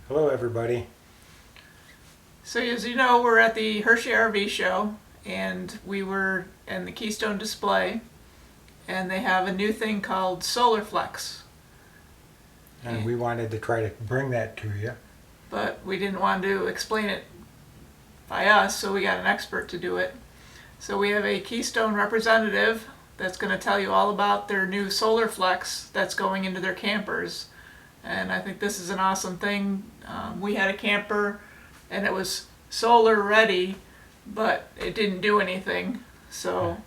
Hello everybody. So as you know, we're at the Hershey RV show, and we were in the Keystone display, and they have a new thing called Solarflex. And we wanted to try to bring that to you. But we didn't want to explain it by us, so we got an expert to do it. So we have a Keystone representative that's going to tell you all about their new Solarflex that's going into their campers. And I think this is an awesome thing. We had a camper and it was solar ready, but it didn't do anything. So,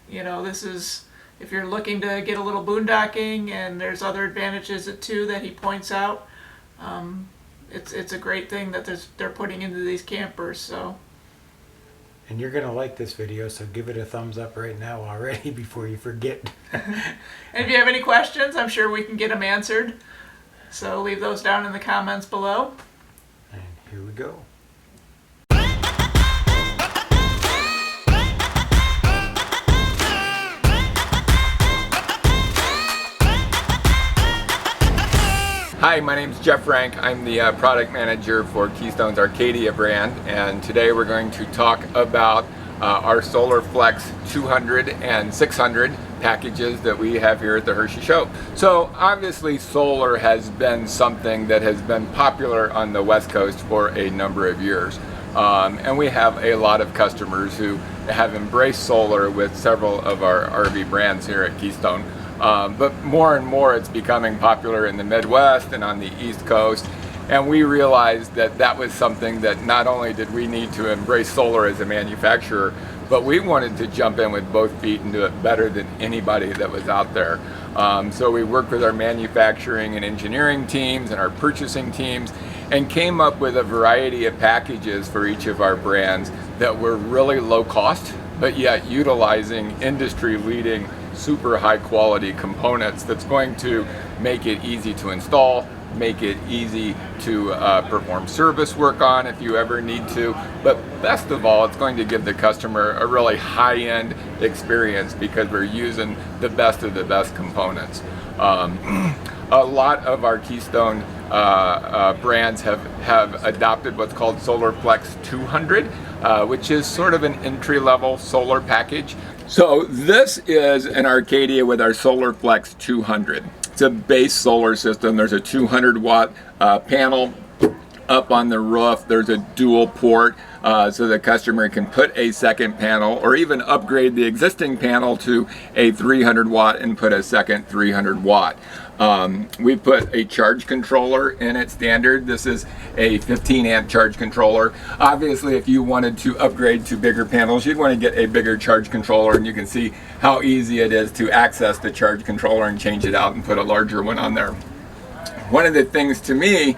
this is, if you're looking to get a little boondocking, and there's other advantages too that he points out. It's a great thing that they're putting into these campers. So. And you're going to like this video, so give it a thumbs up right now already before you forget. And if you have any questions, I'm sure we can get them answered. So leave those down in the comments below. And here we go. Hi, my name's Jeff Rank. I'm the product manager for Keystone's Arcadia brand, and today we're going to talk about our Solarflex 200 and 600 packages that we have here at the Hershey show. So obviously solar has been something that has been popular on the West Coast for a number of years. And we have a lot of customers who have embraced solar with several of our RV brands here at Keystone. But more and more it's becoming popular in the Midwest and on the East Coast. And we realized that that was something that not only did we need to embrace solar as a manufacturer, but we wanted to jump in with both feet and do it better than anybody that was out there. So we worked with our manufacturing and engineering teams and our purchasing teams and came up with a variety of packages for each of our brands that were really low cost, but yet utilizing industry leading super high quality components that's going to make it easy to install, make it easy to perform service work on if you ever need to, but best of all, it's going to give the customer a really high-end experience because we're using the best of the best components. A lot of our Keystone brands have adopted what's called Solarflex 200, which is sort of an entry-level solar package. So this is an Arcadia with our Solarflex 200. It's a base solar system. There's a 200 watt panel up on the roof. There's a dual port so the customer can put a second panel or even upgrade the existing panel to a 300 watt and put a second 300 watt. We put a charge controller in it standard. This is a 15 amp charge controller. Obviously, if you wanted to upgrade to bigger panels, you'd want to get a bigger charge controller, and you can see how easy it is to access the charge controller and change it out and put a larger one on there. One of the things to me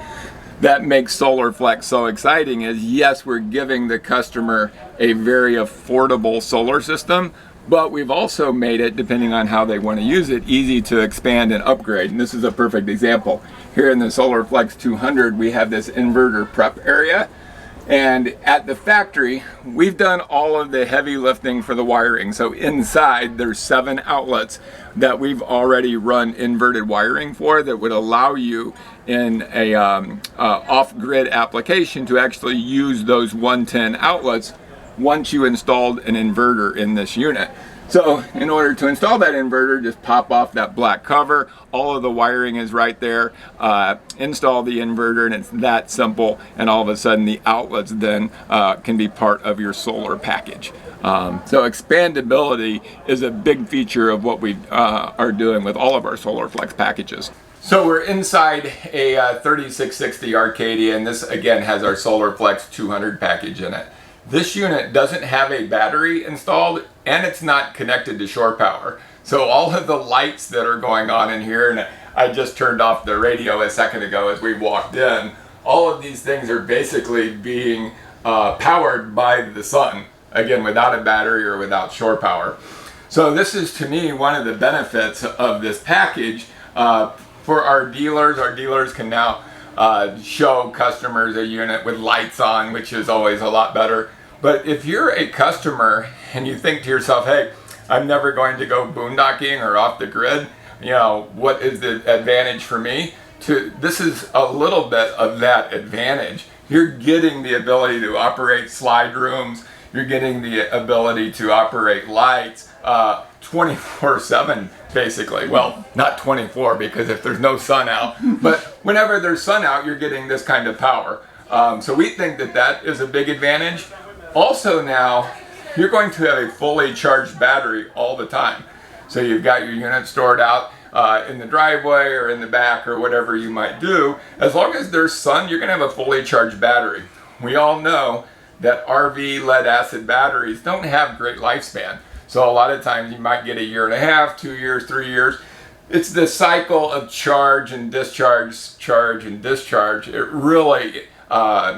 that makes Solarflex so exciting is, yes, we're giving the customer a very affordable solar system, but we've also made it, depending on how they want to use it, easy to expand and upgrade. And this is a perfect example. Here in the Solarflex 200, we have this inverter prep area. And at the factory, we've done all of the heavy lifting for the wiring. So inside, there's 7 outlets that we've already run inverted wiring for that would allow you in a off-grid application to actually use those 110 outlets once you installed an inverter in this unit. So in order to install that inverter, just pop off that black cover. All of the wiring is right there. Install the inverter, and it's that simple. And all of a sudden the outlets then can be part of your solar package. So expandability is a big feature of what we are doing with all of our Solarflex packages. So we're inside a 3660 Arcadia, and this again has our Solarflex 200 package in it. This unit doesn't have a battery installed, and it's not connected to shore power. So all of the lights that are going on in here, and I just turned off the radio a second ago as we walked in, all of these things are basically being powered by the sun, again, without a battery or without shore power. So this is, to me, one of the benefits of this package. For our dealers can now show customers a unit with lights on, which is always a lot better. But if you're a customer and you think to yourself, hey, I'm never going to go boondocking or off the grid, what is the advantage for me? this is a little bit of that advantage. You're getting the ability to operate slide rooms, you're getting the ability to operate lights 24/7 basically. Well, not 24 because if there's no sun out, but whenever there's sun out, you're getting this kind of power. So we think that that is a big advantage. Also now, you're going to have a fully charged battery all the time. So you've got your unit stored out in the driveway or in the back or whatever you might do. As long as there's sun, you're going to have a fully charged battery. We all know that RV lead acid batteries don't have great lifespan. So a lot of times you might get a year and a half, 2 years, 3 years. It's the cycle of charge and discharge, charge and discharge. It really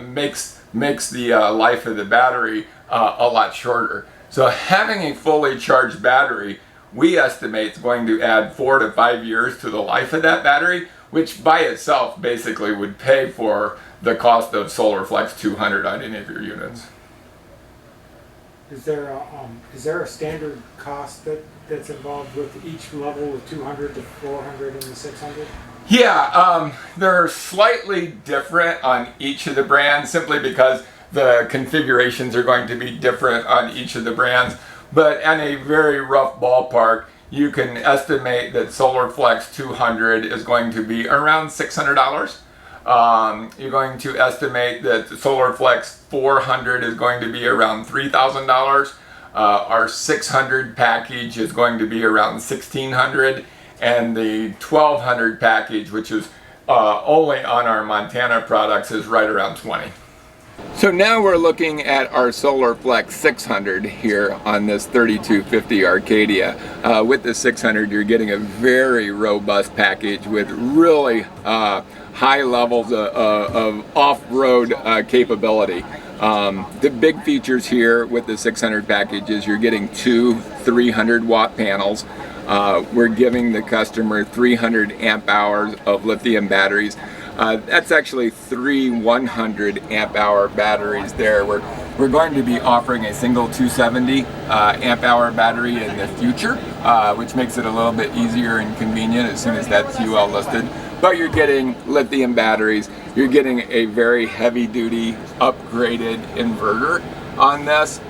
makes the life of the battery a lot shorter. So having a fully charged battery, we estimate is going to add 4 to 5 years to the life of that battery, which by itself basically would pay for the cost of Solarflex 200 on any of your units. Is there a standard cost that's involved with each level of 200 to 400 and the 600? Yeah, they're slightly different on each of the brands simply because the configurations are going to be different on each of the brands. But in a very rough ballpark, you can estimate that Solarflex 200 is going to be around $600. You're going to estimate that Solarflex 400 is going to be around $3,000. Our 600 package is going to be around $1,600, and the 1200 package, which is only on our Montana products, is right around $20. So now we're looking at our Solarflex 600 here on this 3250 Arcadia. With the 600, you're getting a very robust package with really high levels of off-road capability. The big features here with the 600 package is you're getting 2 300-watt panels. We're giving the customer 300 amp hours of lithium batteries. That's actually 3 100 amp hour batteries there. We're going to be offering a single 270 amp hour battery in the future, which makes it a little bit easier and convenient as soon as that's UL listed. But you're getting lithium batteries, you're getting a very heavy duty upgraded inverter on this,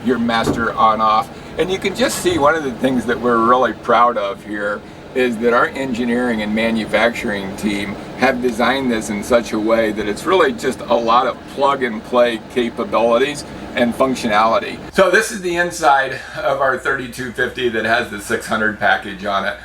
your master on off. And you can just see one of the things that we're really proud of here is that our engineering and manufacturing team have designed this in such a way that it's really just a lot of plug and play capabilities and functionality. So this is the inside of our 3250 that has the 600 package on it.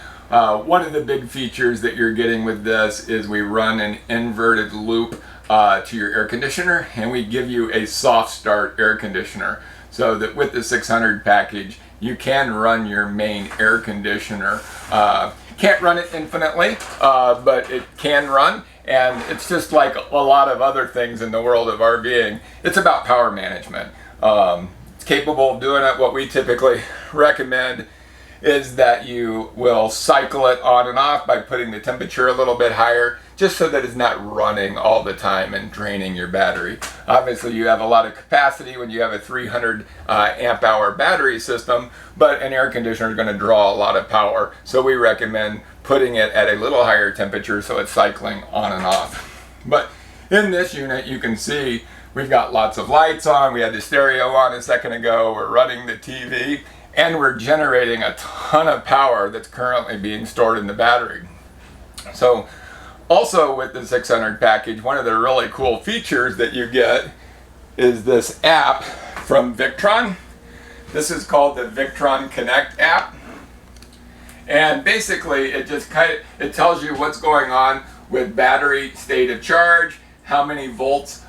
One of the big features that you're getting with this is we run an inverted loop to your air conditioner, and we give you a soft start air conditioner, so that with the 600 package you can run your main air conditioner. Can't run it infinitely, but it can run, and it's just like a lot of other things in the world of RVing. It's about power management. It's capable of doing it. What we typically recommend is that you will cycle it on and off by putting the temperature a little bit higher, just so that it's not running all the time and draining your battery. Obviously you have a lot of capacity when you have a 300 amp hour battery system, but an air conditioner is going to draw a lot of power, so we recommend putting it at a little higher temperature so it's cycling on and off. But in this unit you can see we've got lots of lights on, we had the stereo on a second ago, we're running the TV, and we're generating a ton of power that's currently being stored in the battery. So also with the 600 package, one of the really cool features that you get is this app from Victron. This is called the Victron Connect app. And basically it just it tells you what's going on with battery state of charge, how many volts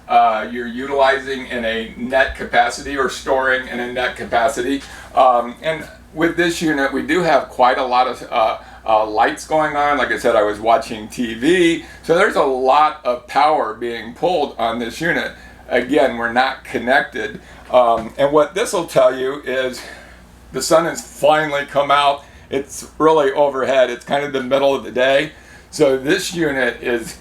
you're utilizing in a net capacity or storing in a net capacity. And with this unit we do have quite a lot of lights going on. Like I said, I was watching TV, so there's a lot of power being pulled on this unit. Again, we're not connected, and what this will tell you is the sun has finally come out. It's really overhead, it's kind of the middle of the day, so this unit is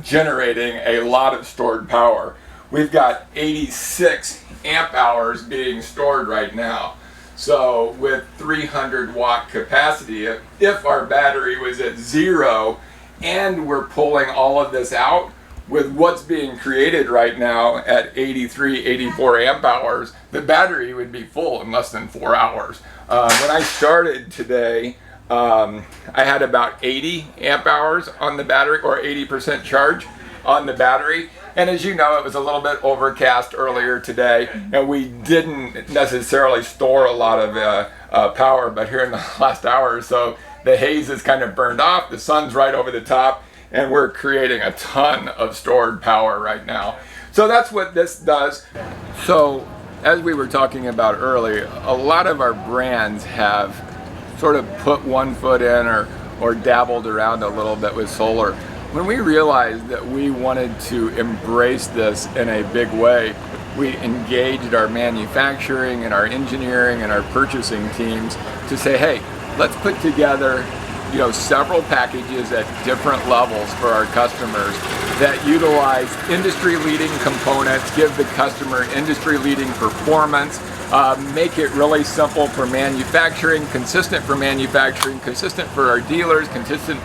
generating a lot of stored power. We've got 86 amp hours being stored right now. So with 300 watt capacity, if our battery was at 0 and we're pulling all of this out with what's being created right now at 83, 84 amp hours, the battery would be full in less than 4 hours. When I started today, I had about 80 amp hours on the battery, or 80% charge on the battery. And as you know, it was a little bit overcast earlier today, and we didn't necessarily store a lot of power, but here in the last hour or so, the haze is kind of burned off, the sun's right over the top, and we're creating a ton of stored power right now. So that's what this does. So as we were talking about earlier, a lot of our brands have sort of put one foot in or dabbled around a little bit with solar. When we realized that we wanted to embrace this in a big way, we engaged our manufacturing and our engineering and our purchasing teams to say, hey, let's put together several packages at different levels for our customers that utilize industry-leading components, give the customer industry-leading performance, make it really simple for manufacturing, consistent for our dealers, consistent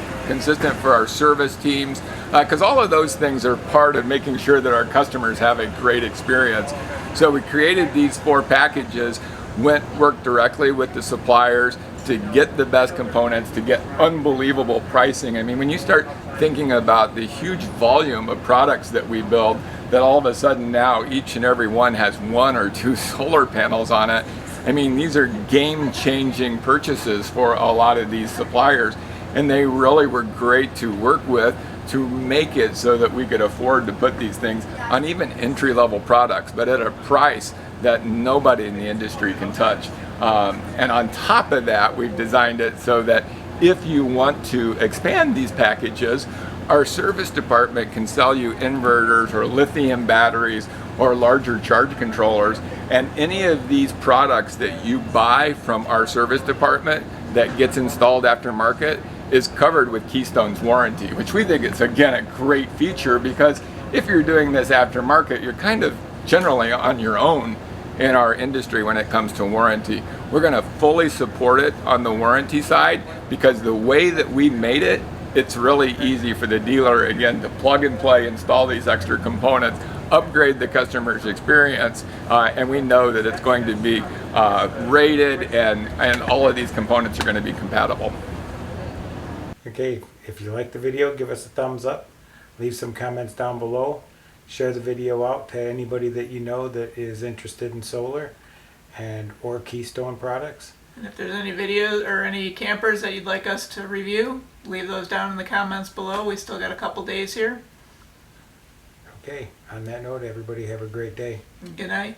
for our service teams, because all of those things are part of making sure that our customers have a great experience. So we created these 4 packages, worked directly with the suppliers to get the best components, to get unbelievable pricing. I mean, when you start thinking about the huge volume of products that we build, that all of a sudden now each and every one has 1 or 2 solar panels on it. I mean, these are game-changing purchases for a lot of these suppliers, and they really were great to work with to make it so that we could afford to put these things on even entry-level products, but at a price that nobody in the industry can touch. And on top of that, we've designed it so that if you want to expand these packages, our service department can sell you inverters or lithium batteries or larger charge controllers, and any of these products that you buy from our service department that gets installed aftermarket is covered with Keystone's warranty, which we think is, again, a great feature, because if you're doing this aftermarket, you're kind of generally on your own in our industry when it comes to warranty. We're going to fully support it on the warranty side, because the way that we made it, it's really easy for the dealer, again, to plug and play, install these extra components, upgrade the customer's experience, and we know that it's going to be rated, and all of these components are going to be compatible. Okay, if you like the video, give us a thumbs up, leave some comments down below, share the video out to anybody that you know that is interested in solar or Keystone products. And if there's any videos or any campers that you'd like us to review, leave those down in the comments below. We still got a couple days here. Okay, on that note, everybody have a great day. Good night.